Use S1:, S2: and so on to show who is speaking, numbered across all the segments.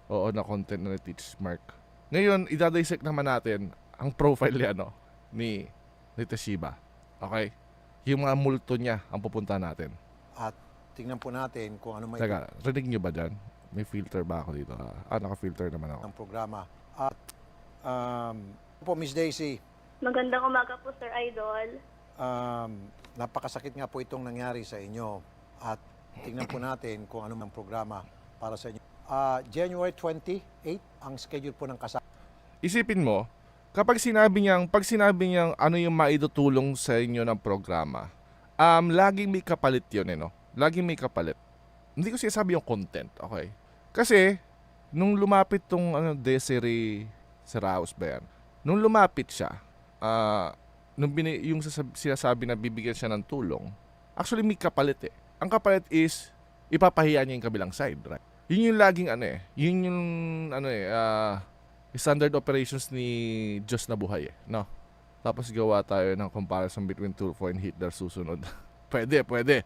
S1: Oo, na content na teach Mark. Ngayon, idadissect naman natin ang profile niya, no, ni Toshiba. Okay? Yung mga multo niya ang pupunta natin.
S2: At tingnan po natin kung ano may
S1: Teka, rinig nyo ba dyan? May filter ba ako dito? Naka-filter naman ako.
S2: ng programa. At po Miss Daisy,
S3: Magandang umaga po, Sir Idol.
S2: napakasakit nga po itong nangyari sa inyo. At tingnan po natin kung ano ang programa para sa inyo. January 28 ang schedule po ng kasal.
S1: Isipin mo, pag sinabi niyang ano yung maitutulong sa inyo ng programa, laging may kapalit yun, no? Laging may kapalit. Hindi ko sinasabi yung content, okay? Kasi, nung lumapit tong Desiree Saraos ba yan? Nung lumapit siya, yung sinasabi na bibigyan siya ng tulong, actually may kapalit eh. Ang kapalit is, ipapahiya niya yung kabilang side, right? Yun yung laging yun yung standard operations ni Diyos na buhay no? Tapos gawa tayo ng comparison between Tulfo and Hitler susunod. Pwede.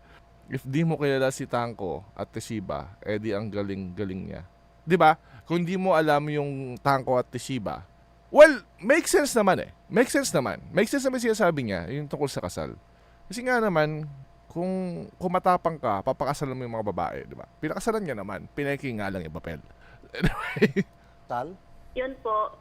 S1: If di mo kilala si Tanko at Toshiba, di ang galing-galing niya. 'Di ba? Kung hindi mo alam yung Tanko at Toshiba, well, makes sense naman Makes sense naman sinasabi niya yung tungkol sa kasal. Kasi nga naman, kung matapang ka, papakasalan mo yung mga babae, di ba? Pinakasalan niya naman, pinaki nga lang yung papel. Anyway.
S2: Tal?
S3: Yun po,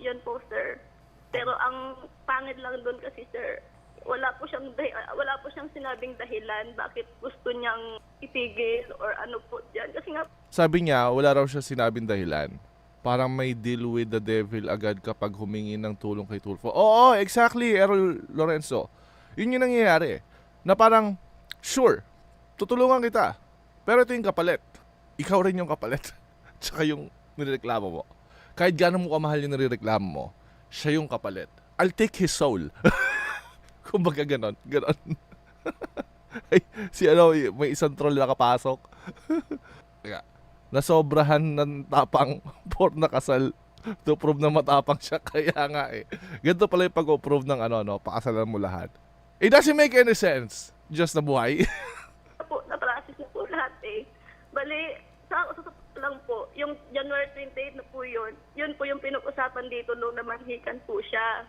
S3: sir. Pero ang pangit lang doon kasi, sir, wala po siyang sinabing dahilan bakit gusto niyang itigil or ano po diyan. Kasi nga
S1: Sabi niya, wala raw siya sinabing dahilan. Parang may deal with the devil agad kapag humingi ng tulong kay Tulfo. Oo, exactly, Errol Lorenzo. Yun yung nangyayari. Na parang, sure, tutulungan kita. Pero ito yung kapalit. Ikaw rin yung kapalit. Tsaka yung nireklamo mo. Kahit gano'n mo kamahal yung nireklamo mo, siya yung kapalit. I'll take his soul. Kumbaga ganon. Ay, may isang troll na nakapasok. Nasobrahan ng tapang for nakasal to prove na matapang siya. Kaya nga ganito pala yung pag-prove ng pakasalan mo lahat. It doesn't make any sense. Just na buhay.
S3: po, na-process na po lahat Bali, sa lang po, yung January 28 na po yun po yung pinag-usapan dito nung namanhikan po siya.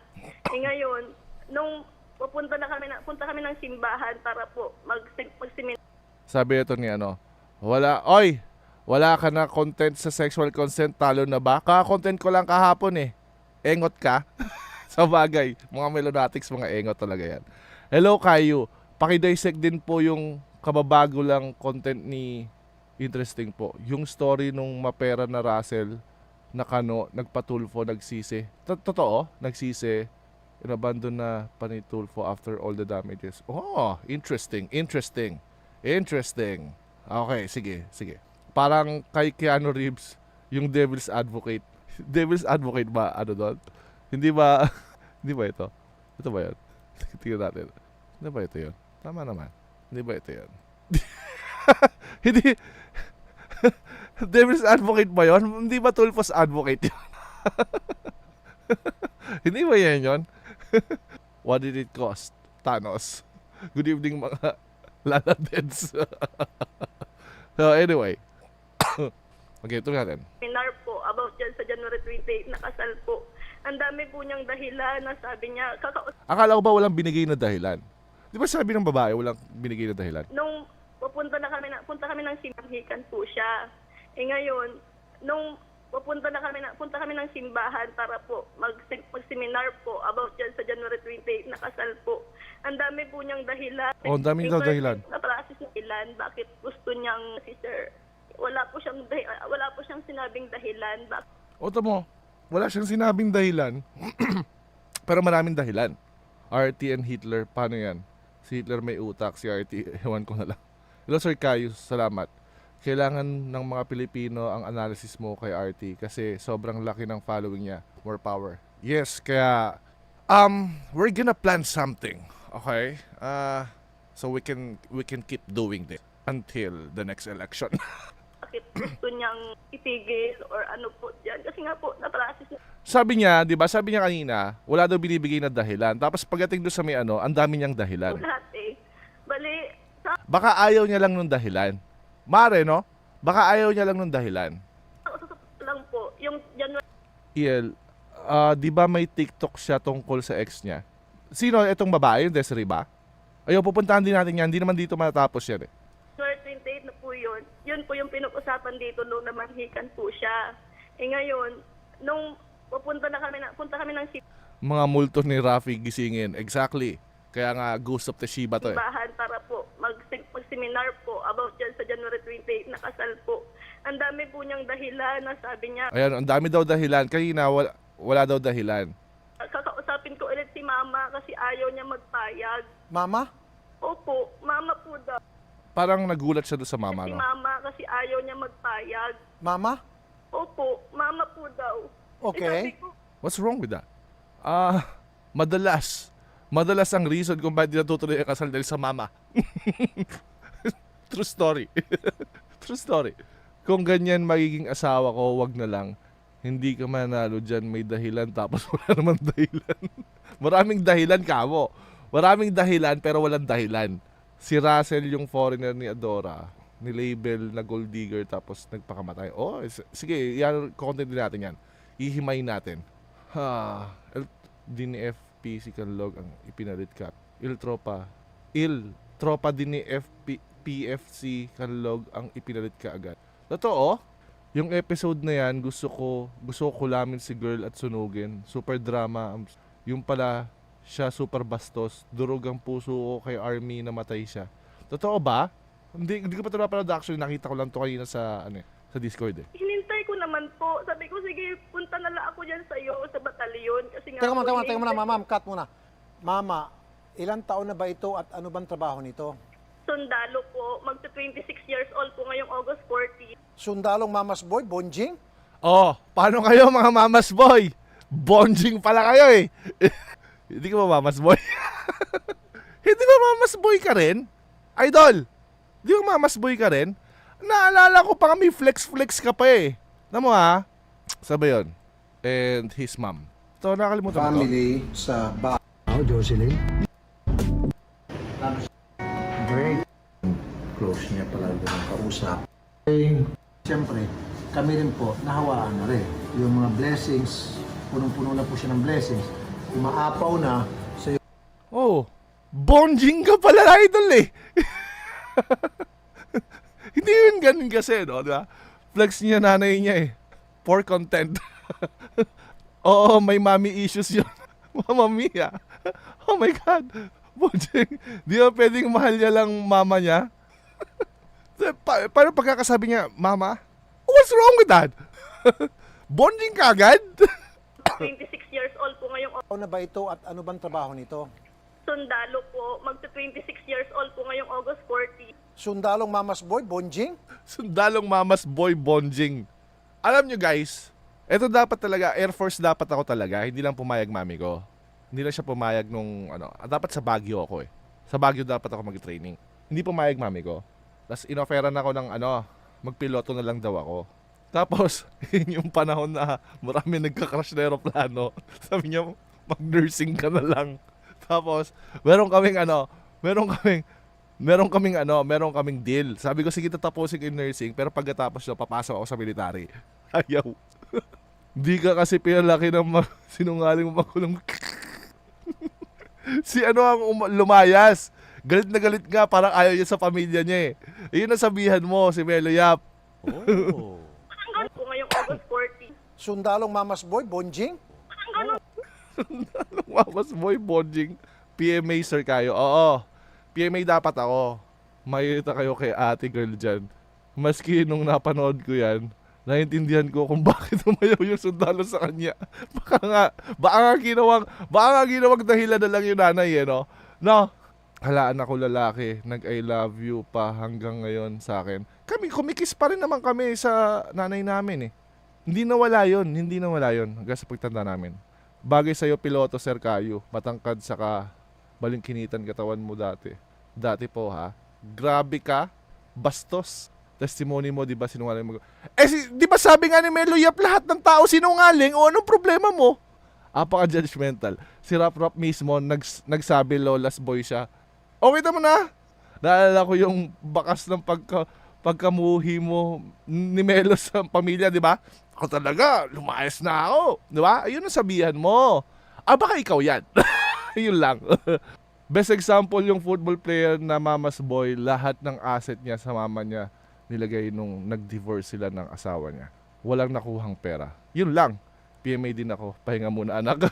S3: Ngayon, nung punta kami ng simbahan para po magsimin.
S1: Sabi ito ni wala ka na content sa sexual consent, talo na ba? Kaka-content ko lang kahapon Engot ka? Sa bagay, mga melodatics, mga engot talaga yan. Hello kayo, pakidissect din po yung kababago lang content ni interesting po. Yung story nung mapera na Russell na nagpatulfo, nagsisi. Totoo, nagsisi. Inabandon na pa ni Tulfo after all the damages. Oh, interesting. Okay, sige. Parang kay Keanu Reeves, yung Devil's Advocate. Devil's Advocate ba? Ano doon? Hindi ba ito? Ito ba yun? Tingnan natin. Hindi ba ito yun? Tama naman. Hindi ba ito yun? Hindi. Devil's Advocate ba yun? Hindi ba Tulfo's Advocate yun? Hindi ba yan yun? What did it cost? Thanos. Good evening mga Laladeds. So anyway. Okay, ito natin.
S3: Seminar po about dyan sa January 28 na kasal po. Ang dami po niyang dahilan na sabi niya,
S1: Akala ko ba walang binigay na dahilan? Di ba sabi ng babae walang binigay na dahilan?
S3: nung punta kami ng simbahan po siya. Ngayon, nung punta kami ng simbahan para po mag-seminar po about dyan sa January 28 na kasal po. Ang dami po niyang dahilan.
S1: Oh, ang dami niyang dahilan.
S3: Na-process na ilan, bakit gusto niyang si sir. Wala po siyang sinabing dahilan.
S1: O tamo, wala siyang sinabing dahilan. Pero maraming dahilan. RT and Hitler, paano yan? Si Hitler may utak, si RT, ewan ko na lang. Hello Sir Cayus, salamat. Kailangan ng mga Pilipino ang analysis mo kay RT kasi sobrang laki ng following niya. More power. Yes, kaya we're gonna plan something, okay? So we can keep doing this until the next election.
S3: Bakit gusto niyang itigil or ano po dyan. Kasi nga po, na-process na.
S1: Sabi niya, di ba? Sabi niya kanina, wala daw binibigay na dahilan. Tapos pagdating doon sa may ang dami niyang dahilan.
S3: Lahat Bali,
S1: Baka ayaw niya lang nung dahilan. Mare, no? Baka ayaw niya lang nung dahilan.
S3: lang po, yung yung January
S1: EL, di ba may TikTok siya tungkol sa ex niya? Sino itong babae, yung Desiree ba? Ayaw, pupuntahan din natin yan. Hindi naman dito matatapos yan eh.
S3: 28 na po yun. Yun po yung pinag-usapan dito nung namanhikan po siya. Ngayon, nung punta kami ng
S1: Mga multo ni Rafi gisingin. Exactly. Kaya nga, Ghost of Teshiba to eh.
S3: simbahan para po mag-seminar po about dyan sa January 28 na kasal po. Ang dami po niyang dahilan na sabi niya,
S1: Ayan, ang dami daw dahilan. Kanina, wala daw dahilan.
S3: kakausapin ko ulit si mama kasi ayaw niya magpayag.
S2: Mama?
S3: Opo, mama po daw.
S1: Parang nagulat siya doon sa mama,
S3: Si
S1: no?
S3: mama kasi ayaw niya magpayag.
S2: Mama?
S3: Opo, mama po daw.
S2: Okay.
S3: Sabi ko,
S1: What's wrong with that? Madalas ang reason kung bakit di natutuloy ang kasal dahil sa mama. True story. True story. Kung ganyan magiging asawa ko, wag na lang. Hindi ka manalo dyan, may dahilan tapos wala naman dahilan. Maraming dahilan kamo. Maraming dahilan pero walang dahilan. Si Russell yung foreigner ni Adora, ni-label na gold digger tapos nagpakamatay. Oh, sige, yan, content din natin yan. Ihimay natin. Din ni FP si Kanlog ang ipinalit ka. Il tropa din ni PFC Kanlog ang ipinalit ka agad. Totoo, yung episode na yan, gusto ko kulamin si girl at sunugin. Super drama. Yung pala, siya super bastos. Durog ang puso ko kay Army na matay siya. Totoo ba? Hindi ko pa ito napanood actually. Nakita ko lang to kanina sa Discord eh.
S3: hinintay ko naman po. Sabi ko, sige, punta na lang ako dyan sa'yo sa batalyon. Kasi nga
S2: Teka
S3: po,
S2: muna, ma'am, cut muna. Mama, ilang taon na ba ito at ano bang trabaho nito?
S3: Sundalo po. Magta-26 years old po ngayong August 40.
S2: Sundalong Mama's Boy, Bonjing?
S1: Oh, paano kayo mga mamas boy? Bonjing pala kayo eh. Hindi ka ba mamas boy? Hindi ba mamas boy ka rin? Idol, di ba mamas boy ka rin? Naalala ko pa nga may flex ka pa eh. Alam mo ha? Sabi yun. And his mom. Ito, nakalimutan mo to.
S2: Family sa Jocelyn? Very close niya palagi ng kausap. Siyempre, kami rin po, nahawaan na rin. Yung mga blessings, punong-puno na po siya ng blessings. Umaapaw na sa
S1: Oh, bonjing ka pala idol eh. Hindi yun ganun kasi, no? Diba? Flex niya nanay niya eh. For content. Oo, may mommy issues yun. Mama mia. Oh my God. Bonjing. Di ba pwedeng mahal niya lang mama niya? Paano pagkakasabi niya, Mama? What's wrong with that? Bonjing ka agad?
S3: 26 years old po ngayong
S2: taon na ba ito at ano bang trabaho nito?
S3: Sundalo po. Magta-26 years old po ngayong August 40.
S2: Sundalong Mama's Boy, Bonjing?
S1: Sundalong mamas boy bonjing. Alam nyo guys, eto dapat talaga, Air Force dapat ako talaga, hindi lang pumayag mami ko. Hindi lang siya pumayag nung, dapat sa Baguio ako eh. Sa Baguio dapat ako mag-training. Hindi pumayag mami ko. Tapos inoferan ako ng magpiloto na lang daw ako. Tapos, yun yung panahon na marami nagka-crash na aeroplano. Sabi niya, mag-nursing ka na lang. Tapos, meron kaming deal. Sabi ko, sige, tatapusin ko yung nursing, pero pagkatapos nyo, papasok ako sa military. Ayaw. Di ka kasi pinalaki ng sinungaling mo makulong. Si ang lumayas. Galit na galit nga, parang ayaw niya sa pamilya niya eh. Iyon ang sabihan mo, si Melo Yap.
S2: Oh.
S3: Hanggang po ngayong August 40.
S2: Sundalong Mama's Boy, Bonjing?
S1: Mamas boy, bonjing. PMA sir kayo. Oo. PMA dapat ako. Mayita kayo kay ate girl dyan. Maski nung napanood ko yan, naintindihan ko kung bakit umayaw yung sundalo sa kanya. Baka nga ginawang dahilan na lang yung nanay eh, no? No? Halaan ako lalaki, nag-I love you pa hanggang ngayon sa akin. Kami, kumikis pa rin naman kami sa nanay namin eh. Hindi nawala yun hanggang sa pagtanda namin. Bagay sa'yo, piloto, Sir Kayo. Matangkad saka balingkinitan katawan mo dati. Dati po ha. Grabe ka, bastos. Testimony mo, di ba, sinungaling mo? Di ba sabi nga ni Melo Yap, lahat ng tao sinungaling? O anong problema mo? Apaka-judgmental. Si Rap mismo, nagsabi Lola's boy siya. Okay naman na. Naalala ko yung bakas ng pagkamuhi mo ni Melo sa pamilya, di ba? Ako talaga, lumayas na ako. Di ba? Ayun ang sabihan mo. Baka ikaw yan. Yun lang. Best example yung football player na mama's boy, lahat ng asset niya sa mama niya nilagay nung nag-divorce sila ng asawa niya. Walang nakuhang pera. Yun lang. PMA din ako. Pahinga muna, anak.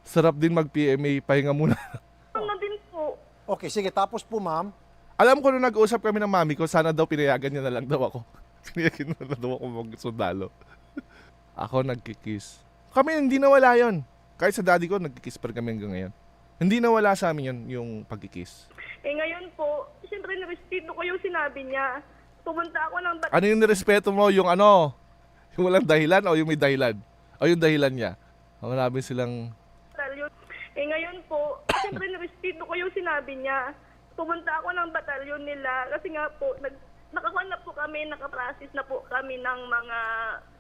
S1: Sarap din mag-PMA. Pahinga muna.
S3: Ano din po.
S2: Okay, sige. Tapos po, ma'am.
S1: Alam ko nung nag-usap kami ng mami ko, sana daw pinayagan niya na lang daw ako. Pinayagan na lang daw ako mag-sundalo. Ako nagkikiss. Kami hindi nawala yon. Kahit sa daddy ko, nagkikiss pa rin kami hanggang ngayon. Hindi nawala sa amin yun, yung pagkikiss.
S3: Ngayon po, siyempre nirespeto ko yung sinabi niya. Pumunta ako ng
S1: Ano yung nirespeto mo? Yung ano? Yung walang dahilan o yung may dahilan? O yung dahilan niya? Marami silang...
S3: batalyon. Ngayon po, siyempre nirespeto ko yung sinabi niya. Pumunta ako ng batalyon nila kasi nga po, nakakuha na po kami, nakaprocess na po kami ng mga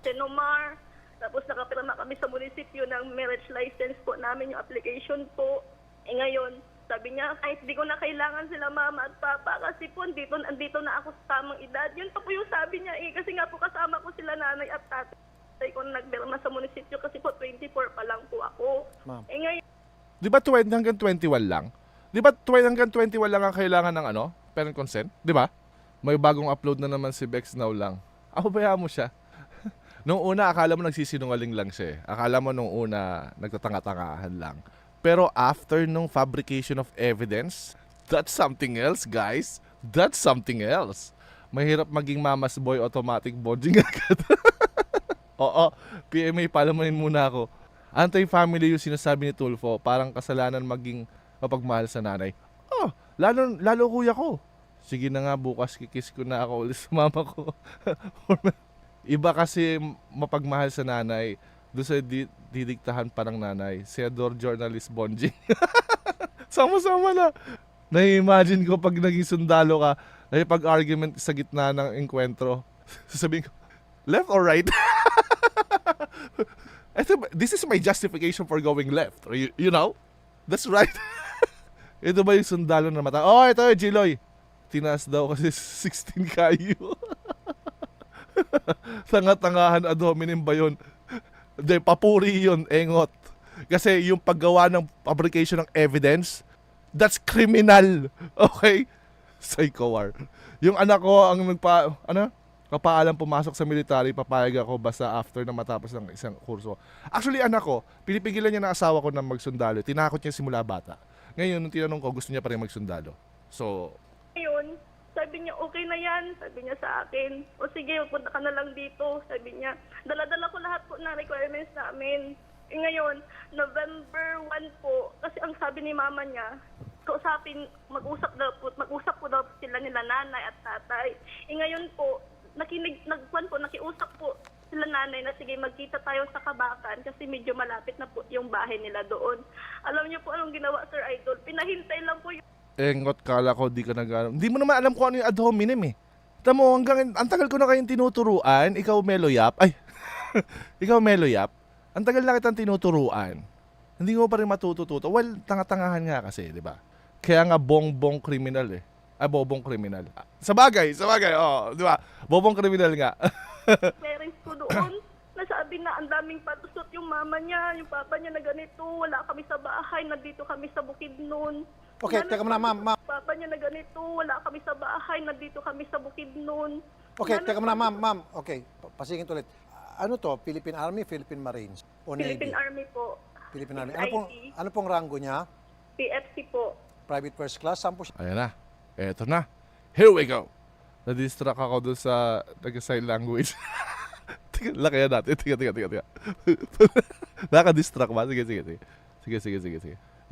S3: Senomar. Tapos nakapirma kami sa munisipyo ng marriage license po namin, yung application po. Ngayon, sabi niya, kahit di ko na kailangan sila mama at papa kasi po andito na ako sa tamang edad. Yun pa po yung sabi niya kasi nga po kasama ko sila nanay at tatay ko na nagpirma sa munisipyo kasi po 24 pa lang po ako.
S2: Ma'am.
S3: Ngayon,
S1: Di ba 20 hanggang 21 lang? Di ba 20 hanggang 21 lang ang kailangan ng ano? Parent consent? Di ba? May bagong upload na naman si Bex Now lang. Bayaan mo siya. Nung una, akala mo nagsisinungaling lang siya eh. Akala mo nung una, nagtatanga-tangahan lang. Pero after nung fabrication of evidence, that's something else, guys. That's something else. Mahirap maging mama's boy automatic bonding agad. Oo, PMA, palamanin muna ako. Anti-family yung sinasabi ni Tulfo, parang kasalanan maging mapagmahal sa nanay. Lalo kuya ko. Sige na nga, bukas kikiss ko na ako ulit sa mama ko. Iba kasi mapagmahal sa nanay. Doon sa didiktahan parang nanay. Senador journalist bonding. Sama-sama na. Nai-imagine ko pag naging sundalo ka, pag-argument sa gitna ng enkwentro. Sasabihin ko, left or right? This is my justification for going left. You know? That's right. Ito ba yung sundalo na mata? Ito yung Jiloy. Tinaas daw kasi 16 kayo. Tanga-tangahan ad hominem ba yun? Hindi, papuri yun, engot. Kasi yung paggawa ng fabrication ng evidence, that's criminal. Okay? Psycho war. Yung anak ko ang kapaalam pumasok sa military, papayag ako basta after na matapos ng isang kurso. Actually, anak ko, pinipigilan niya na asawa ko na magsundalo. Tinakot niya simula bata. Ngayon, nung tinanong ko, gusto niya pa rin magsundalo. So,
S3: ngayon, sabi niya, okay na yan. Sabi niya sa akin, o sige, punta ka na lang dito. Sabi niya, dala-dala ko lahat po ng requirements namin. Ngayon, November 1 po, kasi ang sabi ni mama niya, mag-usap po daw sila nila nanay at tatay. Ngayon po, nakiusap po sila nanay na sige, magkita tayo sa Kabakan kasi medyo malapit na po yung bahay nila doon. Alam niyo po anong ginawa, Sir Idol? Pinahintay lang po yung
S1: engot, kala ko di ka nag-alam. Hindi mo naman alam kung ano yung ad hominem eh. Tamo, ang tagal ko na kayong tinuturuan. Ikaw, Meloyap. Ay, ikaw, Meloyap. Ang tagal na kitang tinuturuan. Hindi mo pa rin matututo. Well, tanga-tangahan nga kasi, di ba? Kaya nga bongbong criminal eh. Bobong criminal. Sa bagay, di ba? Bobong criminal nga.
S3: parents ko doon. Nasabi na ang daming patusot yung mama niya, yung papa niya na ganito. Wala kami sa bahay, nandito kami sa bukid noon.
S2: Okay, teka muna, ma'am.
S3: Papa niya na ganito, wala kami sa bahay, nandito kami sa bukid noon.
S2: Okay, teka muna, ma'am. Okay, pasingin ulit. Ano to? Philippine Army, Philippine Marines? O
S3: Philippine
S2: Navy?
S3: Army po.
S2: Philippine Army.
S3: IT.
S2: Ano pong rango niya?
S3: PFC po.
S2: Private first class? Saan po siya?
S1: Ayan na. Eto na. Here we go. Na-distract ako dun sa nag-sign language. Laki yan natin. Tiga. Naka-distract ba? Sige.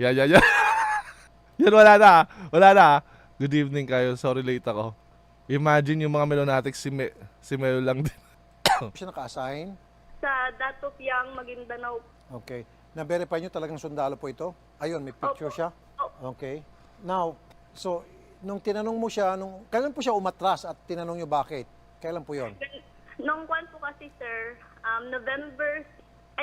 S1: Yan. Yan, wala na. Good evening kayo. Sorry late ako. Imagine yung mga melonatics, si Melo lang din.
S2: Siya naka-assign?
S3: Sa Datopiang, Maguindanao.
S2: Okay. Na-verify nyo talagang sundalo po ito? Ayun, may picture
S3: Opo.
S2: siya? Okay. Now, so, nung tinanong mo siya, kailan po siya umatras at tinanong nyo bakit? Kailan po yon?
S3: Nung kwan po kasi, sir, November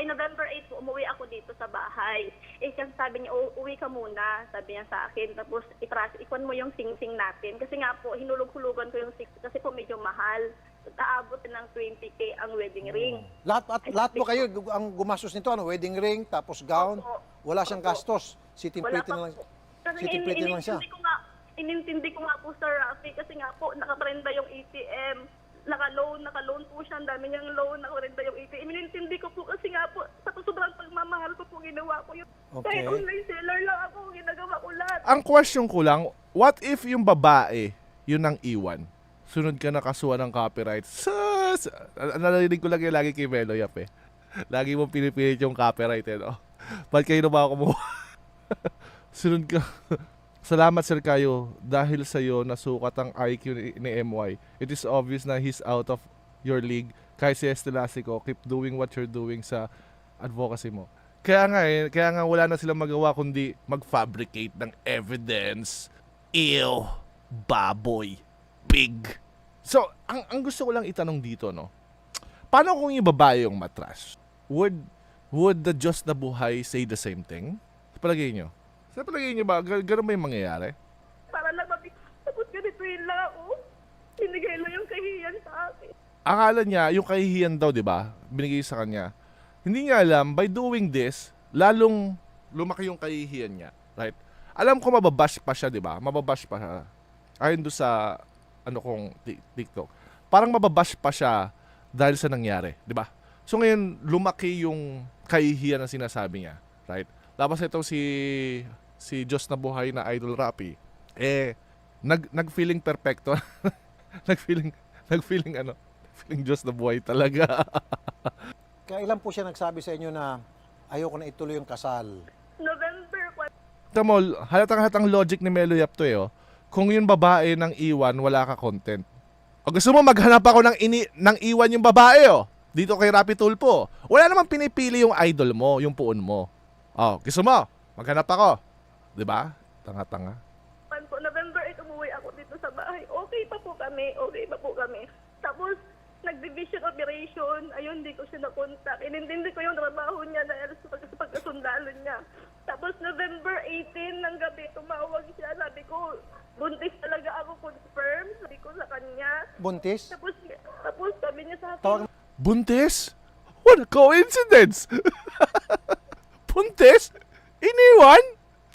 S3: November 8 po, umuwi ako dito sa bahay. Eh, kasi sabi niya, uwi ka muna, sabi niya sa akin. Tapos, ikon mo yung sing-sing natin. Kasi nga po, hinulog-hulugan ko yung sing kasi po medyo mahal. Aabot ng 20K ang wedding ring.
S2: Lahat po kayo ang gumastos nito, ano, wedding ring, tapos gown,
S3: Opo.
S2: wala siyang gastos. Sitting
S3: Wala
S2: pretty
S3: pa
S2: na lang.
S3: po. Kasi
S2: Sitting pretty na lang siya.
S3: inintindi ko nga po, Sir Rafi, kasi nga po, nakaprenda yung ATM. Naka-loan po siya, ang dami niyang loan, nakaprenda yung ATM. Inintindi ko po kasi nga po, sa sobrang pagmamahal ko po, ginawa ko yun.
S2: Okay.
S3: Kahit online seller lang ako, ginagawa ko lahat.
S1: Ang question ko lang, what if yung babae, yun ang iwan? Sunod ka na kasuhan ng copyright. Sus! Narinig ko lang yung lagi kay Melo Yap eh. Lagi mo pinipilit yung copyright eh, no? Ba't kayo na ba ako kumuha? Sunod ka. Salamat Sir Kayo. Dahil sa'yo nasukat ang IQ ni MY. It is obvious na he's out of your league. Kaya si Estelasico, keep doing what you're doing sa advocacy mo. Kaya nga wala na silang magawa kundi mag-fabricate ng evidence. Ew, baboy, big. So, ang gusto ko lang itanong dito, no? Paano kung yung babae yung matras? Would the Diyos na buhay say the same thing? Sa palagay nyo? Sa palagay nyo ba, ganun ba yung mangyayari?
S3: Para lang tapos ganito yun lang ako. Binigay lang yung kahiyan sa akin.
S1: Akala niya, yung kahihiyan daw, di ba? Binigay sa kanya. Hindi niya alam, by doing this, lalong lumaki yung kahihiyan niya. Right? Alam ko mababash pa siya, di ba? Mababash pa siya. Ayon doon sa, TikTok. Parang mababash pa siya dahil sa nangyari, di ba? So ngayon, lumaki yung kahihiyan na sinasabi niya. Right? Tapos ito si Diyos na buhay na Idol Rapi, nag-feeling perfecto. nag-feeling Diyos na buhay talaga.
S2: Kailan po siya nagsabi sa inyo na ayoko na ituloy yung kasal?
S3: November 4.
S1: Tamo, halatang logic ni Melo Yap to eh. Kung yung babae nang iwan, wala ka content. O gusto mo maghanap ako ng iwan yung babae dito kay Rapi Tulfo. Wala namang pinipili yung idol mo, yung puon mo. Gusto mo? Maghanap ako. 'Di ba? Tanga-tanga.
S3: November 8 umuwi ako dito sa bahay. Okay pa po kami. Tapos nag-division operation. Ayun, hindi ko siya na-contact. Inintindi ko yung trabaho niya dahil sa pagkasundalo niya. Tapos November 18 ng gabi, tumawag siya. Sabi ko, buntis talaga ako, confirm. Sabi ko sa kanya.
S2: Buntis?
S3: Tapos sabi niya sa akin,
S2: Tawag
S1: Buntis? What a coincidence! Buntis? Iniwan?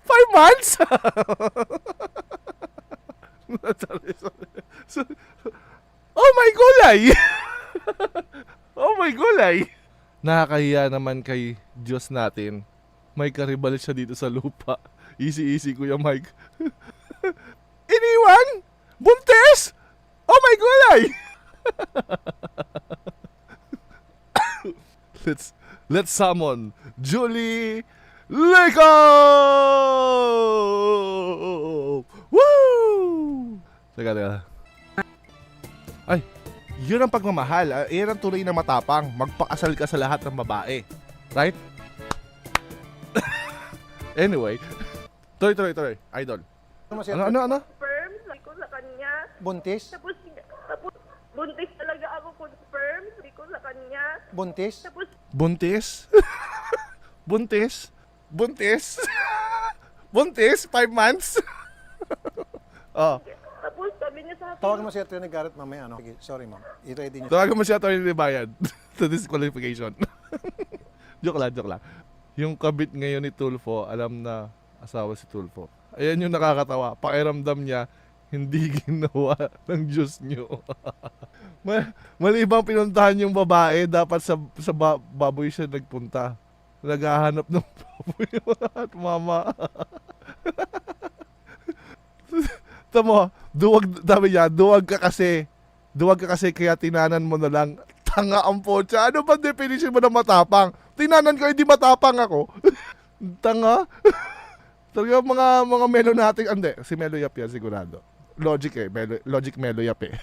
S1: 5 months? Oh my gulay! Oh my gulay! Nakakahiya naman kay Diyos natin. May karibal siya dito sa lupa. Easy, Kuya Mike. Iniwan? Buntis? Oh my gulay! Let's summon Julie Lego! Woo! Teka. Ay, yun ang pagmamahal. Yan ang tuloy na matapang. Magpakasal ka sa lahat ng babae. Right? Anyway. Tuloy. Idol. Ano?
S3: confirm. Sabi ko sa kanya.
S2: Buntis?
S3: Tapos buntis talaga ako, confirm. Sabi ko sa kanya.
S2: Buntis?
S3: Tapos
S1: Buntis? Buntis? 5 months?
S3: Tapos sabi niya sa akin,
S2: Tawagan mo si Atty. Garrett mamaya, ano? Sige, sorry ma'am. I-ready niyo.
S1: Tawagan mo siya Atty. Bayad to disqualification. Joke lang. Yung kabit ngayon ni Tulfo, alam na asawa si Tulfo. Ayan yung nakakatawa. Pakiramdam niya, hindi ginawa ng Diyos niyo. Mali bang pinuntahan yung babae, dapat sa baboy siya nagpunta. Naghahanap ng baboy at mama. Tamo, duwag ka kasi kaya tinanan mo na lang. Tanga ang potsa. Ano ba definition mo ng matapang? Tinanan ko, hindi matapang ako. Tanga. Talaga mga Melo natin, hindi, si Melo Yap yan sigurado. Logic Melo Yap eh.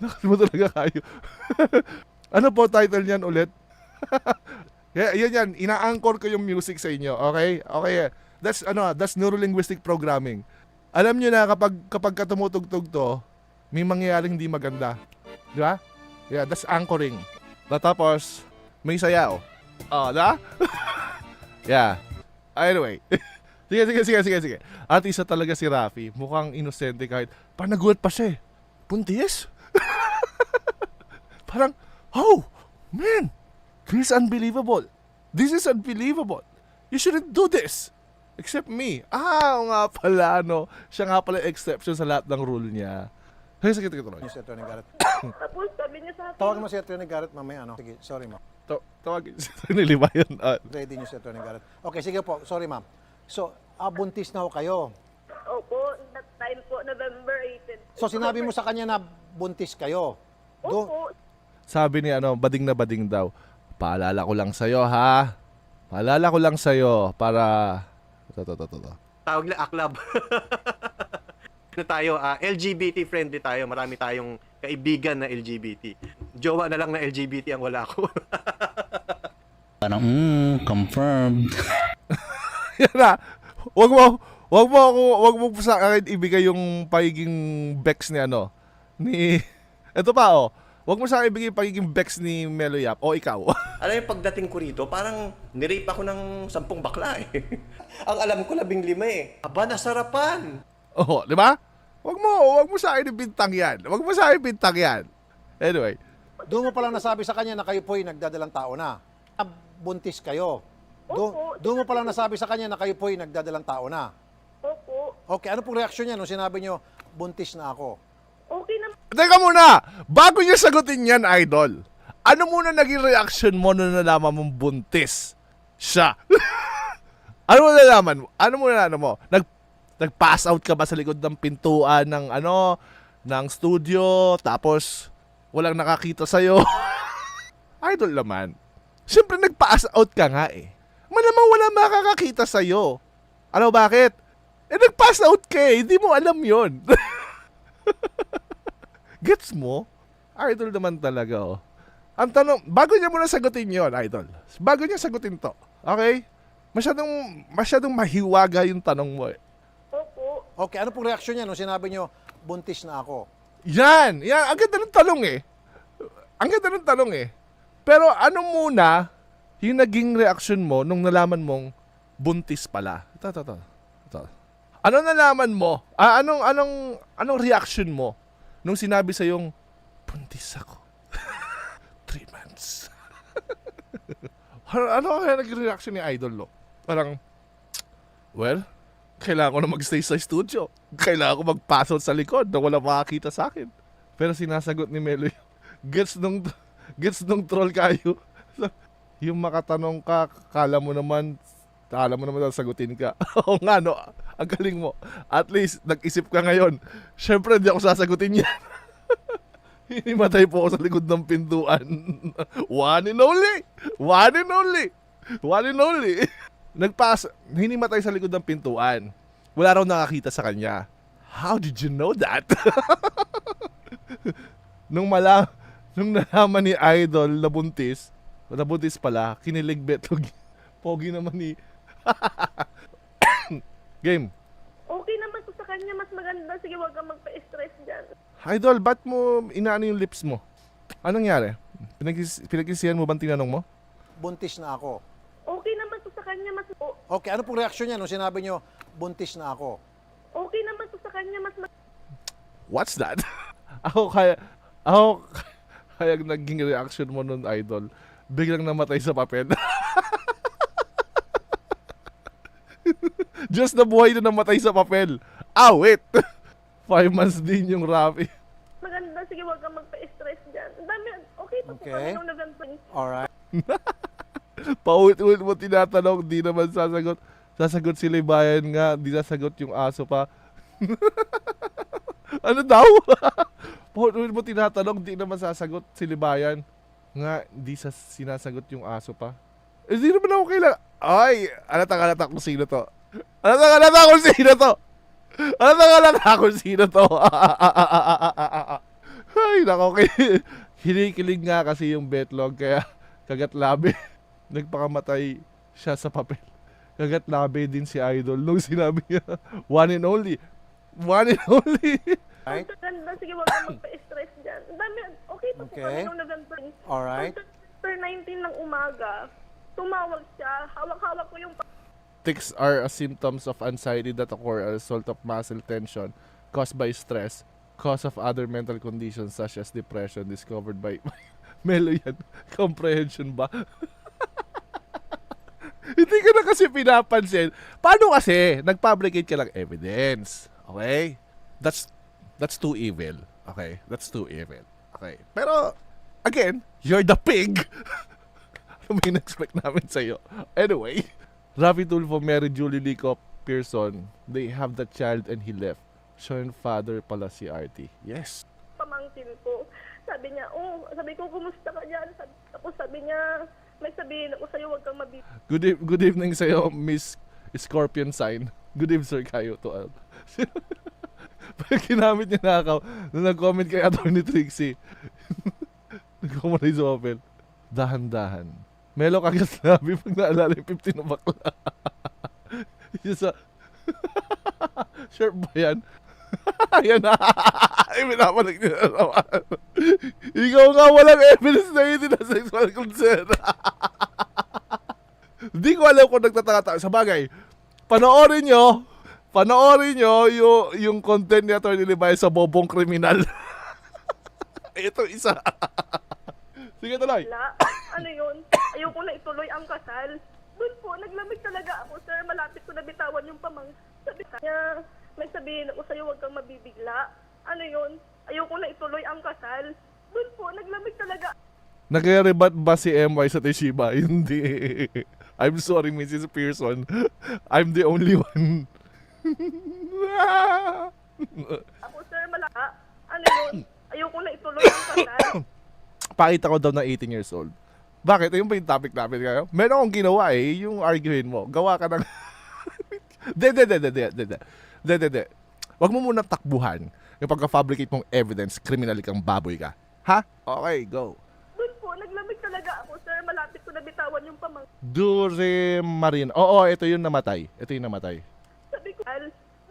S1: Lakas mo talaga kayo. Ano po title niyan ulit? Yan, ina-anchor ko yung music sa inyo, okay? Okay. That's neurolinguistic programming. Alam niyo na kapag tumutugtog to, may mangyayaring hindi maganda. Di ba? Yeah, that's anchoring. Tapos may saya Oh, na? Yeah. Anyway. Sige. At isa talaga si Rafi. Mukhang inosente kahit panagulat pa siya eh. Buntis? Parang, oh, man, this is unbelievable. This is unbelievable. You shouldn't do this. Except me. Oo nga pala, no. Siya nga pala exception sa lahat ng rule niya. Sige, tuloy.
S2: Si Atty. Garrett.
S3: Tapos sabi niya sa akin,
S2: Tawagan mo si Atty. Garrett mamaya, ano? Sige, sorry ma'am.
S1: Tawagin si Nilibayan.
S2: Ready niyo si Atty. Garrett. Okay, sige po. Sorry ma'am. So, buntis na ho kayo.
S3: opo, that time po, November 18.
S2: So, sinabi mo sa kanya na buntis kayo.
S3: Opo,
S1: Sabi ni bading na bading daw, paalala ko lang sa'yo ha. Paalala ko lang sa'yo para...
S4: Tawag na aklab. Ano tayo, LGBT friendly tayo. Marami tayong kaibigan na LGBT. Jowa na lang na LGBT ang wala ko.
S5: Parang, confirmed.
S1: Yan na. Wag mo sa akin ibigay yung pagiging Bex ni ni ito pa Wag mo sa akin ibigay yung pagiging Bex ni Melo Yap o ikaw.
S4: Alam mo, pagdating ko rito, parang nirape ako ng 10 bakla eh. Ang alam ko 15 eh. Aba, nasarapan.
S1: Oh, di ba? Wag mo sa akin ibintang yan. Wag mo sa akin ibintang yan. Anyway,
S2: Doon mo palang nasabi sa kanya na kayo po'y nagdadalang tao na. Buntis kayo. Doon mo palang nasabi sa kanya na kayo po'y nagdadalang tao na.
S3: opo.
S2: Okay, ano pong reaksyon niya nung sinabi niyo, buntis na ako?
S3: Okay naman
S1: teka muna. Bago niya sagutin yan, idol. Ano muna naging reaction mo nung nalaman mong buntis siya? Ano mo nalaman? Ano mo nalaman mo? Nag-pass out ka ba sa likod ng pintuan ng ng studio, tapos walang nakakita sa'yo? Idol naman. Siyempre nag-pass out ka nga eh. Malamang walang makakakita sa'yo. Ano bakit? Nag-pass out ka eh. Hindi mo alam yon. Gets mo? Idol naman talaga Ang tanong, bago niya muna sagutin yon, idol. Bago niya sagutin to. Okay? Masyadong mahiwaga yung tanong mo eh.
S3: opo.
S2: Okay, ano pong reaksyon niya nung sinabi niyo, buntis na ako?
S1: Yan, ang ganda ng tanong eh. Ang ganda ng tanong eh. Pero ano muna yung naging reaction mo nung nalaman mong buntis pala? Ito. Ano nalaman mo? Anong reaction mo nung sinabi sa yung buntis ako? 3 months. Ano kaya naging reaction ni Idol, no? Parang, well, kailangan ko na magstay sa studio. Kailangan ko magpasok sa likod na wala makakita sa akin. Pero sinasagot ni Melo, gets nung troll kayo. Yung makatanong ka, kala mo naman sasagutin ka. Oo nga, no? Ang galing mo. At least, nag-isip ka ngayon. Syempre, hindi ako sasagutin yan. Hinimatay po ako sa likod ng pintuan. One and only! Hinimatay sa likod ng pintuan. Wala raw nakakita sa kanya. How did you know that? Nung nalaman ni Idol na buntis pala, kinilig Betlog. Pogi naman ni... Game.
S3: Okay naman po sa kanya, mas maganda. Sige, wag kang magpa-stress dyan.
S1: Idol, ba't mo inaano yung lips mo? Anong nangyari? Pinagsisihan mo bang tinanong mo?
S2: Buntis na ako.
S3: Okay naman po sa kanya, mas...
S2: Okay, ano pong reaksyon niya nung sinabi niyo, buntis na ako?
S3: Okay naman po sa kanya, mas...
S1: What's that? Ako kaya naging reaction mo nun, Idol. Biglang namatay sa papel. Just na buhay na namatay sa papel. Wait! 5 months din yung Rafi.
S3: Maganda, sige, wag kang magpa-stress dyan. Ang dami, okay pa po
S2: Okay.
S3: kami nung November.
S2: Alright.
S1: Paulit-ulit mo tinatanong, di naman sasagot. Sasagot si Libayan nga, di sasagot yung aso pa. Ano daw? Paulit-ulit mo tinatanong, di naman sasagot si Libayan. Nga, di sinasagot yung aso pa. Di naman ako kailangan. Ay, alata kung sino to. Alata kung sino to. Ay, nako. Hinikilig nga kasi yung Betlog, kaya kagat labi. Nagpakamatay siya sa papel. Kagat labi din si Idol nung sinabi niya, one and only.
S2: Right?
S3: Maganda, sige, wag kang magpa-stress dyan. Ang dami, okay pa po
S2: Okay.
S3: kami nung November.
S2: Alright.
S3: November 19 ng umaga, tumawag siya. Hawak-hawak ko yung
S1: Tics are a symptoms of anxiety that occur as a result of muscle tension caused by stress, cause of other mental conditions such as depression discovered by Melo yan. Comprehension ba? Hindi ka na kasi pinapansin. Paano kasi? Nag-fabricate ka lang evidence. Okay? That's too evil. Okay? That's too evil. Okay? Pero, again, you're the pig. Ano may in-expect namin sa'yo? Anyway, Rafi Tulfo married Julie Lico Pearson. They have the child and he left. Siya yung father pala si RT. Yes.
S3: pamangkin ko. Sabi niya, sabi ko, kumusta ka dyan? Tapos sabi niya, may sabihin ako sa'yo, huwag kang mabibig.
S1: Good evening sa'yo, Miss Scorpion sign. Good evening, Sir Kayo to all. Pag ginamit niya nakaw, nung nag-comment kay Atty. Trixie, nag-comment sa open, dahan-dahan. Melo kagad sabi pag naalala yung 15 na bakla. Yung sa... Sure ba yan? Yan na. Ay, minapalag niya na naman. Ikaw nga walang evidence na hindi na sexual consent. Hindi ko alam kung nagtataka. Sa bagay, panoorin nyo yung content ni Atty. Libay sa bobong kriminal. Ito isa. Sige, tuloy.
S3: Ano yun? Ayoko na ituloy ang kasal. Doon po, naglamig talaga ako, sir. Malapit ko na bitawan yung sabi niya, may sabihin ako sa'yo, huwag kang mabibigla. Ano yun? Ayoko na ituloy ang kasal. Doon po, naglamig talaga.
S1: Nagre-rebat ba si MY sa Teshiba? Hindi. I'm sorry, Mrs. Pearson. I'm the only one.
S3: Ako, sir, ano yun? Ayoko na ituloy ang kasal.
S1: Pakita ko daw na 18 years old. Bakit? Yung ba yung topic namin kayo? Meron akong ginawa yung arguin mo. Gawa ka ng... De. Wag mo muna takbuhan yung pagka-fabricate mong evidence, criminal kang baboy ka. Ha? Okay, go.
S3: Doon po, naglamig talaga ako, sir. Malapit ko na bitawan yung
S1: Dure Marin. Oo, ito yung namatay.
S3: Sabi ko,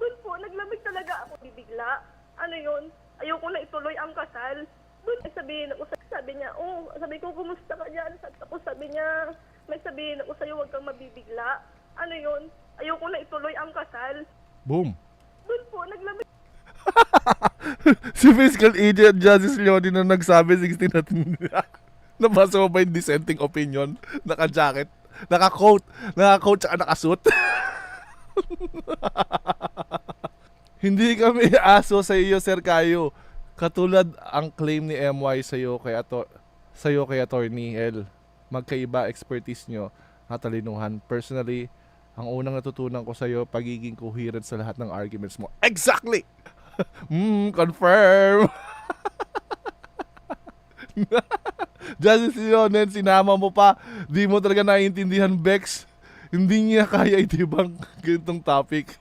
S3: doon po, naglamig talaga ako. Bibigla. Ano yun? Ayoko na ituloy ang kasal. Doon, sabihin ako, sabi niya, sabi ko, kumusta ka dyan? Tapos sabi niya, may sabihin ako sa'yo, huwag kang mabibigla. Ano yun? Ayoko na ituloy ang kasal.
S1: Boom.
S3: Doon po, naglamig.
S1: Si Fiscal Agent Justice Leonie na nagsabi 16 natin. Nabasa mo ba yung dissenting opinion? Naka-jacket, naka-coat tsaka naka-suit. Hindi kami aso sa iyo, Sir Kayo. Katulad ang claim ni MY sa'yo kay Attorney L. Magkaiba expertise nyo at talinuhan. Personally, ang unang natutunan ko sa'yo, pagiging coherent sa lahat ng arguments mo. Exactly! Confirm! Justice Leonen, sinama mo pa. Di mo talaga naiintindihan, Bex. Hindi niya kaya itibang ganitong topic.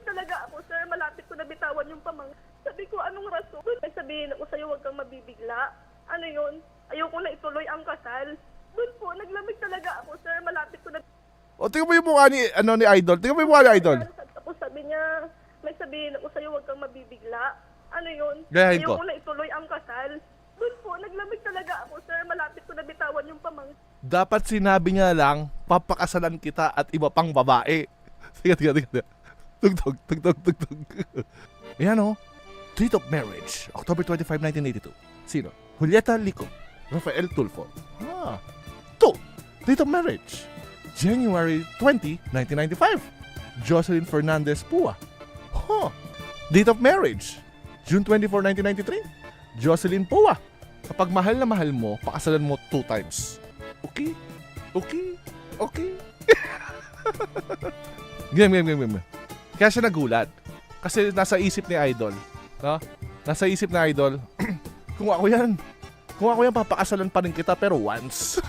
S3: Talaga ako, sir. Malapit ko na bitawan yung Sabi ko, anong rason? May sabihin ako sa'yo, huwag kang mabibigla. Ano yun? Ayoko na ituloy ang kasal. Doon po, naglamig talaga ako, sir. Malapit ko na...
S1: O, tingnan mo yung mukha ni Idol. Tingnan mo yung mukha ni Idol.
S3: Tapos sabi niya, may sabihin ako sa'yo, huwag kang mabibigla. Ano yun?
S1: Gayahin ko.
S3: Ayoko na ituloy ang kasal. Doon po, naglamig talaga ako, sir. Malapit ko na bitawan yung
S1: Dapat sinabi niya lang, papakasalan kita at iba pang babae. Sige. Tugtog. Ayan o. Date of marriage, October 25, 1982. Sino? Julieta Lico. Rafael Tulfo. 2. Date of marriage, January 20, 1995. Jocelyn Fernandez Pua. Date of marriage, June 24, 1993. Jocelyn Pua. Kapag mahal na mahal mo, pakasalan mo 2 times. Okay. Game. Kaya siya nagulat. Kasi nasa isip ni Idol. No? Nasa isip ni Idol, kung ako yan, papakasalan pa rin kita pero once.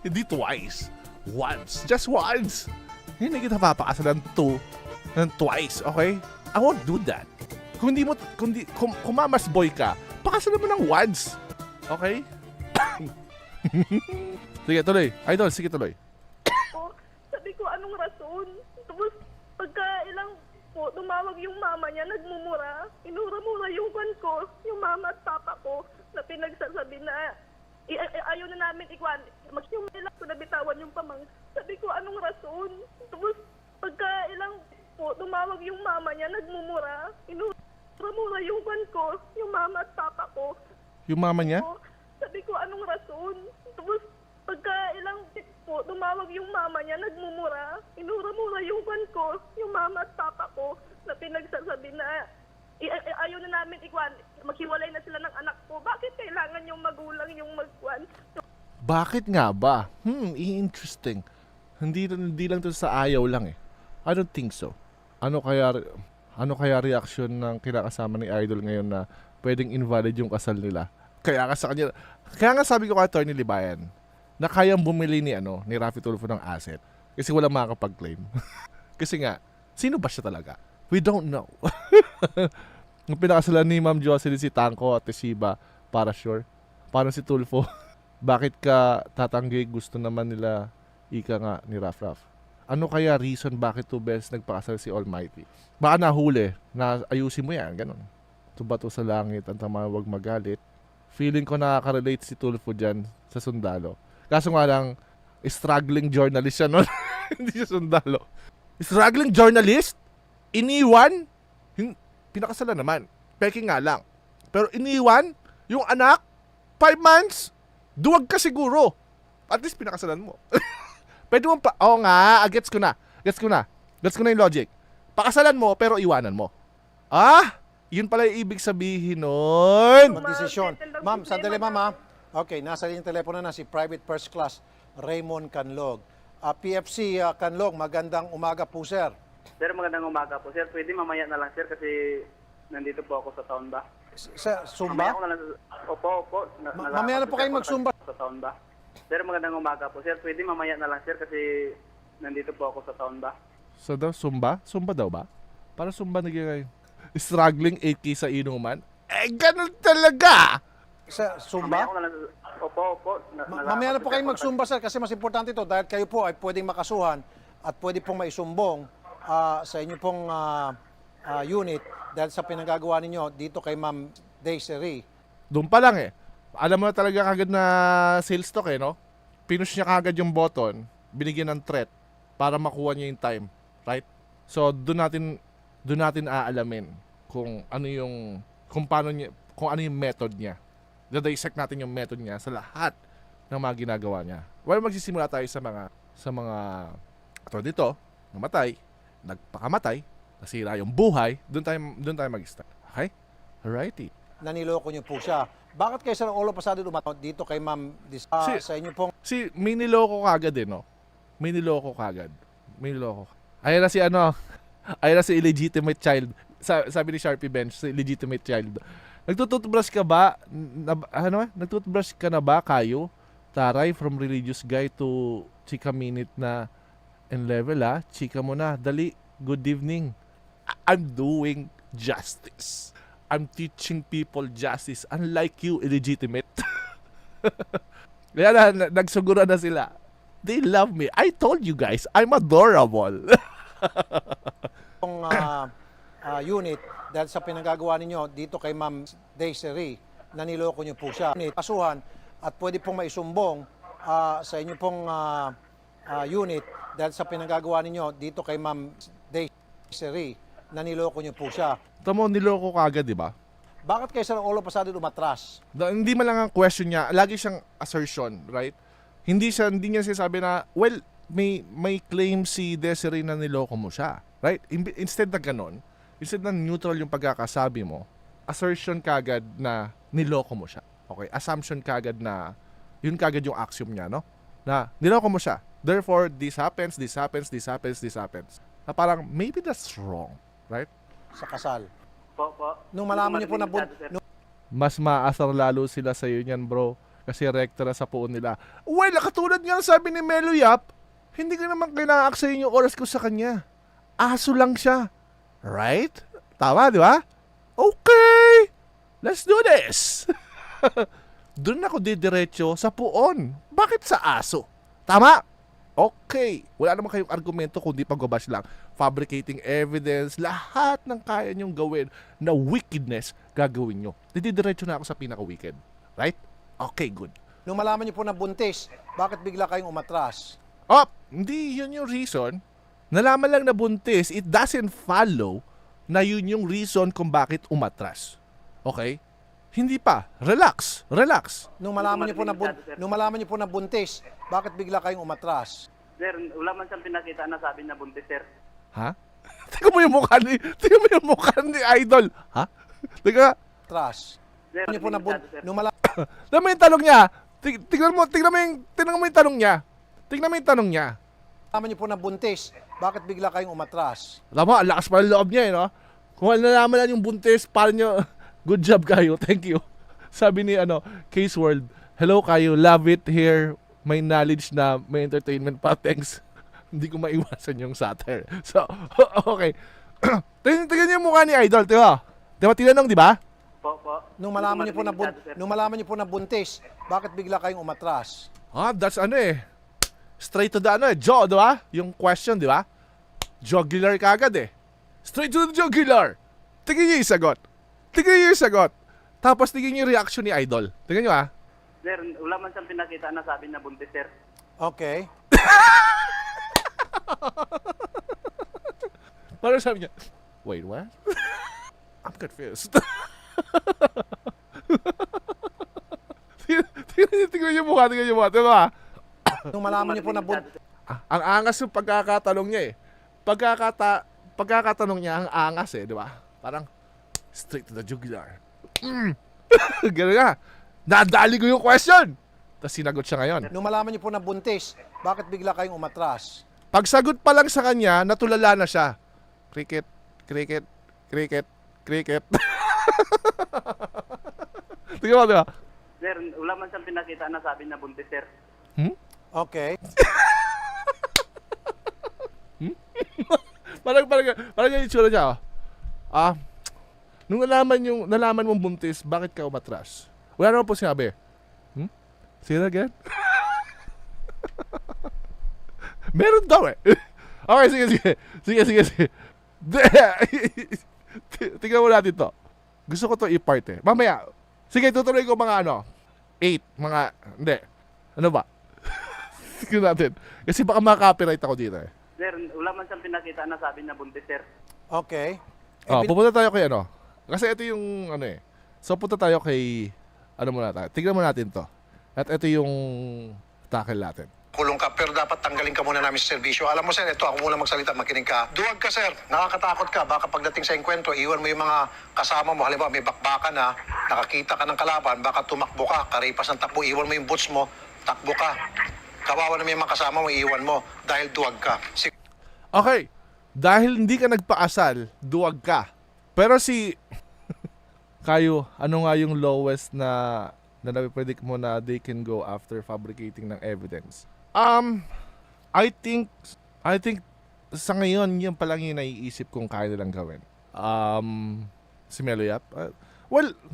S1: Hindi twice. Once. Just once. Hindi kita papakasalan twice, okay? I won't do that. Kung mamas boy ka, pakasalan mo ng once. Okay? Sige, tuloy. Idol, sige, tuloy.
S3: Sabi ko, anong rason? Tapos, pagka ilang po, tumawag yung mama niya, nagmumura. Inura-mura yung ko, yung mama at papa ko, na pinagsasabi na ayaw na namin yung nila ko na bitaw niligawan yung pamang. Sabi ko, anong rason? Tapos, pagka ilang po, tumawag yung mama niya, nagmumura. Inumura yung ban ko, yung mama at papa ko.
S1: Yung mama niya?
S3: Sabi ko, anong rason? Tapos, pagka ilang po, tumawag yung mama niya, nagmumura. Inura-mura yung ban ko, yung mama at papa ko, na pinagsasabi na ayaw na namin maghiwalay na sila ng anak ko. Bakit kailangan yung magulang yung magkuhan?
S1: Bakit nga ba? Interesting. Hindi lang to sa ayaw lang eh. I don't think so. Ano kaya reaction ng kinakasama ni Idol ngayon na pwedeng invalid yung kasal nila? Kaya nga sabi ko kay Attorney Libayan na kayang bumili ni Raffy Tulfo ng asset kasi walang makakapag-claim. Kasi nga, sino ba siya talaga? We don't know. Yung pinakasalan ni Ma'am Jocelyn si Tanko at Tesiba, para sure. Paano si Tulfo? Bakit ka tatanggi? Gusto naman nila ika nga ni Raff. Ano kaya reason bakit 2 beses nagpakasal si Almighty? Baka nahuli na ayusin mo yan, ganun. Tubato sa langit, ang tama wag magalit. Feeling ko nakaka-relate si Tulfo dyan sa sundalo. Kaso nga lang, struggling journalist siya nun. Hindi siya sundalo. Struggling journalist? Iniwan? Pinakasalan naman. Peking nga lang. Pero iniwan? Yung anak? 5 months? Duwag ka siguro. At least pinakasalan mo. Pwede mo pa... Oo nga, gets ko na. Gets ko na yung logic. Pakasalan mo, pero iwanan mo. Yun pala yung ibig sabihin nun.
S2: Magdesisyon. Ma'am, sandali ma'am ha. Okay, nasa linyang telepono na si Private First Class Raymond Canlog. PFC Canlog, magandang umaga po sir.
S6: Sir, magandang umaga po. Sir, pwede mamaya na lang, sir, kasi nandito po ako sa town ba?
S2: Sir,
S6: Mamaya
S2: Sumba?
S6: ako na lang. Opo.
S2: Mamaya na po kayo mag-Sumba.
S6: Sa town ba? Sir, magandang umaga po. Sir, pwede mamaya na lang, sir, kasi nandito po ako sa town ba?
S1: So daw, Sumba? Sumba daw ba? Para Sumba naging struggling 8K sa inuman? Ganun talaga!
S2: Sir,
S6: Mamaya
S2: Sumba?
S6: ako na lang. Opo.
S2: Mamaya na po kayo mag-Sumba sir kasi mas importante ito dahil kayo po ay pwedeng makasuhan at pwede pong maisumbong sa inyo pong unit dahil sa pinagagawa ninyo dito kay Ma'am Desiree.
S1: Doon pa lang Alam mo na talaga kagad na sales talk no? Pinush niya kagad yung button, binigyan ng threat para makuha niya yung time, right? So doon natin aalamin kung ano yung method niya. Didissect natin yung method niya sa lahat ng mga ginagawa niya. Well, magsisimula tayo sa mga dito, namatay, nagpakamatay, nasira yung buhay, doon tayo mag-start. Okay? Alrighty.
S2: Naniloko niyo po siya. Bakit kayo sir all of a sudden dito kay Ma'am sa inyo pong
S1: May niloko kagad no? May niloko kagad. Ayun na si illegitimate child. Sabi ni Sharpie Bench, si illegitimate child. Nagtututbrush ka ba? Nagtutbrush ka na ba kayo? Taray, from religious guy to chika minute na in level chika mo na. Dali, good evening. I'm doing justice. I'm teaching people justice. Unlike you, illegitimate. Kaya nagsugura na sila. They love me. I told you guys, I'm adorable.
S2: Unit dahil sa pinagagawa ninyo dito kay Ma'am Desiree, naniloko niyo po siya. Kasuhan at pwede pong maisumbong sa inyo pong unit dahil sa pinagagawa ninyo dito kay Ma'am Desiree, naniloko niyo po siya.
S1: Tamo, niloko kagad, di ba?
S2: Bakit kayo sir all of a sudden umatras?
S1: Hindi man lang ang question niya, lagi siyang assertion, right? Hindi niya sinasabi na, well, may claim si Desiree na niloko mo siya, right? Instead na ganon, instead na neutral yung pagkakasabi mo, assertion kagad na niloko mo siya. Okay, assumption kagad na yun kagad yung axiom niya, no? Na niloko mo siya. Therefore, this happens. Na parang maybe that's wrong, right?
S2: Sa kasal.
S6: Po.
S2: Nung malaman niyo po na
S1: Mas maasar lalo sila sa iyo niyan, bro. Kasi rekta na sa puon nila. Well, katulad nga sabi ni Melo Yap, hindi ko naman kinaaksayin yung oras ko sa kanya. Aso lang siya. Right? Tama, di ba? Okay! Let's do this! Doon ako didiretso sa puon. Bakit sa aso? Tama? Okay. Wala naman kayong argumento kundi pagbabash lang. Fabricating evidence, lahat ng kaya nyong gawin na wickedness, gagawin nyo. Didiretso na ako sa pinaka-wicked. Right? Okay, good.
S2: Nung malaman niyo po na buntis, bakit bigla kayong umatras?
S1: Oh, hindi yun yung reason. Nalaman lang na buntis, it doesn't follow na yun yung reason kung bakit umatras. Okay? Hindi pa. Relax. Relax.
S2: Nung malaman niyo po na buntis, bakit bigla kayong umatras?
S6: Sir, wala man siyang pinakita na sabi na buntis, sir.
S1: Ha? Tingnan mo yung mukha ni Idol. Ha? Teka.
S2: Atras.
S6: Sir,
S2: Niyo po na
S6: sir.
S2: nung malaman
S1: Tingnan mo yung tanong niya. Tingnan mo yung tanong niya. Tingnan mo yung tanong niya.
S2: niyo po na buntis, bakit bigla kayong umatras?
S1: Alam mo, ang lakas pa ng loob niya, no? Kung nalaman lang yung buntis, paano nyo, good job kayo, thank you. Sabi ni, Case World, hello kayo, love it here, may knowledge na, may entertainment pa, thanks. Hindi ko maiwasan yung satire. So, okay. Tingnan niyo yung mukha ni Idol, diba? Diba tinanong, di ba?
S6: Po.
S2: Nung malaman niyo po na buntis, bakit bigla kayong umatras?
S1: That's straight to the jaw, di ba? Yung question, di ba? Jugular kagad Straight to the jugular. Tingnan niyo yung sagot. Tapos tingnan niyo yung reaction ni Idol. Tingnan niyo
S6: Sir, wala man siyang pinakita na sabi na buntis, sir.
S2: Okay.
S1: Parang sabi niya, wait, what? I'm confused. Tingnan niyo yung mukha, diba?
S2: Nung malaman niyo po na
S1: Ang angas yung pagkakatanong niya Pagkakatanong niya, ang angas di ba? Parang, straight to the jugular. Ganun nga. Nadali ko yung question. Tapos sinagot siya ngayon.
S2: nung malaman niyo po na buntis, bakit bigla kayong umatras?
S1: Pagsagot pa lang sa kanya, natulala na siya. Cricket, cricket, cricket, cricket. Tingnan mo, di ba?
S6: Sir, wala man siyang pinakita na sabi na buntis, sir.
S2: Okay.
S1: Parang yung itsura niya, nung nalaman mong buntis, bakit ka umatras? Wala naman po sinabi. Say that again? Meron daw Okay, sige. Tingnan mo natin to. Gusto ko to i-part Mamaya, sige, tutuloy ko mga 8, hindi. Ano ba? Tingnan natin. Kasi baka maka-copyright ako dito
S6: Sir, wala man siyang pinakita na sabi na buntis, sir.
S2: Okay.
S1: Pupunta tayo kay Kasi ito yung So punta tayo kay muna tayo. Tignan mo natin to. At ito yung tackle natin.
S7: Kulong ka, pero dapat tanggalin ka muna namin sa serbisyo. Alam mo, sir, ito ako muna magsalita, makinig ka. Duwag ka, sir. Nakakatakot ka. Baka pagdating sa enkwentro, iwan mo yung mga kasama mo. Halimbawa, may bakbakan na, nakakita ka ng kalaban, baka tumakbo ka, karipas ng takbo, iwan mo yung boots mo, takbo ka. Kawawa na may mga kasama mo, iwan mo, dahil duwag ka.
S1: Okay. Dahil hindi ka nagpaasal, duwag ka. Pero kayo, ano nga yung lowest na napipredict mo na they can go after fabricating ng evidence? I think sa ngayon, yun pa lang yung naiisip kong kaya nilang gawin. Si Melo Yap?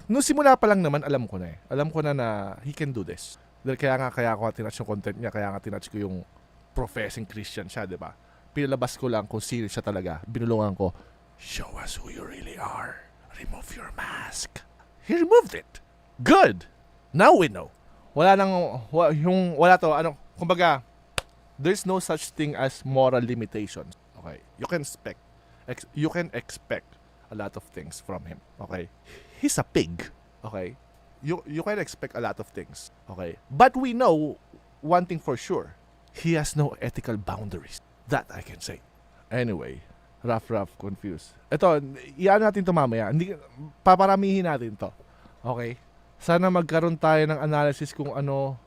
S1: Nung simula pa lang naman, alam ko na Alam ko na he can do this. Dahil kaya ako tinatch yung content niya, kaya nga tinatch ko yung professing Christian siya, di ba? Pinalabas ko lang kung sino siya talaga. Binulungan ko, show us who you really are. Remove your mask. He removed it. Good. Now we know. Kumbaga, there's no such thing as moral limitations. Okay? You can expect a lot of things from him. Okay? He's a pig. Okay? You can expect a lot of things. Okay? But we know one thing for sure. He has no ethical boundaries. That I can say. Anyway, rough, confused. Ito, iyan natin to mamaya. Paparamihin natin to. Okay? Sana magkaroon tayo ng analysis kung ano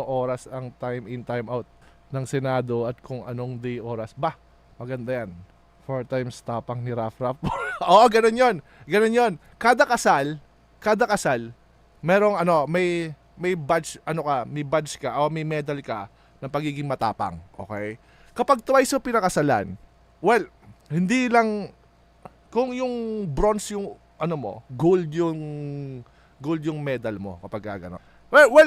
S1: oras ang time in, time out ng Senado at kung anong day oras. Maganda yan. 4 times tapang ni Raf. Oo, ganun yun. Kada kasal, merong may badge, may badge ka o may medal ka ng pagiging matapang. Okay? Kapag twice yung pinakasalan, hindi lang, kung yung bronze yung, gold yung medal mo kapag gano'n.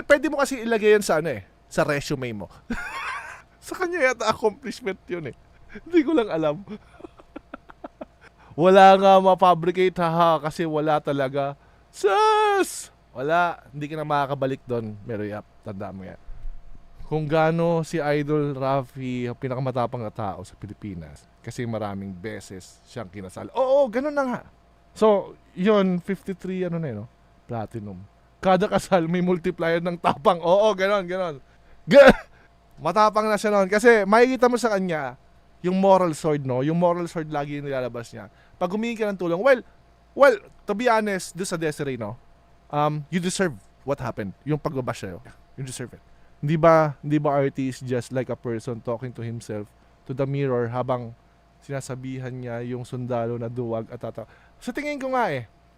S1: Pwede mo kasi ilagay yan sa sa resume mo. Sa kanya yata accomplishment yun Hindi ko lang alam. Wala nga ma-fabricate kasi wala talaga. Sus! Wala, hindi ka na makakabalik doon, Mary Yap. Tanda mo yan. Kung gaano si Idol Rafi ang pinakamatapang na tao sa Pilipinas kasi maraming beses siyang kinasal. Oo, ganun na nga. So, yun, 53, ano na yun, no? Platinum. Kada kasal may multiplier ng tapang. Oo, ganun. Matapang na siya noon. Kasi makikita mo sa kanya yung moral sword, no? Yung moral sword lagi yung nilalabas niya. Pag humingi ka ng tulong, well, to be honest, doon sa Desiree, no? You deserve what happened. Yung pagbabash sa'yo. You deserve it. Hindi ba artist just like a person talking to himself to the mirror habang sinasabihan niya yung sundalo na duwag at tatawa. Sa tingin ko nga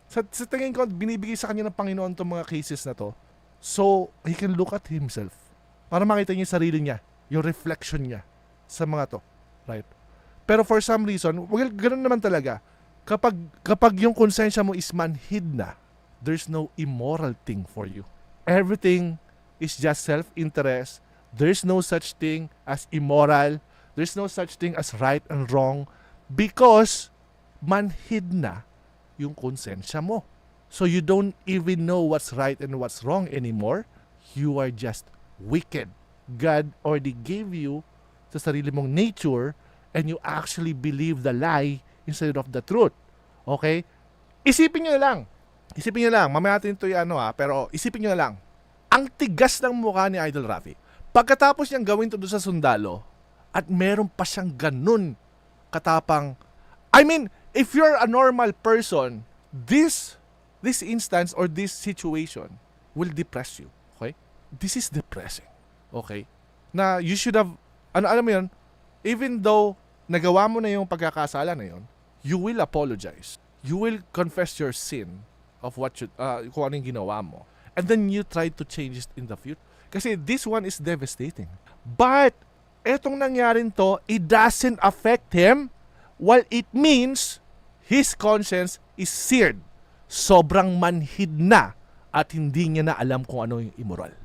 S1: sa tingin ko binibigay sa kanya ng Panginoon tong mga cases na to so he can look at himself para makita niya yung sarili niya, yung reflection niya sa mga to, right? Pero for some reason, well, ganoon naman talaga. Kapag yung konsensya mo is manhid na, there's no immoral thing for you. Everything is just self-interest. There's no such thing as immoral. There's no such thing as right and wrong because manhid na yung konsensya mo. So you don't even know what's right and what's wrong anymore. You are just wicked. God already gave you sa sarili mong nature and you actually believe the lie instead of the truth. Okay? Isipin nyo lang. Mamaya natin ito pero isipin nyo lang. Ang tigas ng mukha ni Idol Rafi. Pagkatapos niyang gawin ito doon sa sundalo, at meron pa siyang ganun katapang. I mean, if you're a normal person, this instance or this situation will depress you. Okay? This is depressing. Okay? Na you should have, alam mo yun, even though nagawa mo na yung pagkakasala na yun, you will apologize. You will confess your sin of what kung ano yung ginawa mo. And then you try to change it in the future. Kasi this one is devastating. But, etong nangyarin to, it doesn't affect him. Well, it means his conscience is seared. Sobrang manhid na at hindi niya na alam kung ano yung immoral.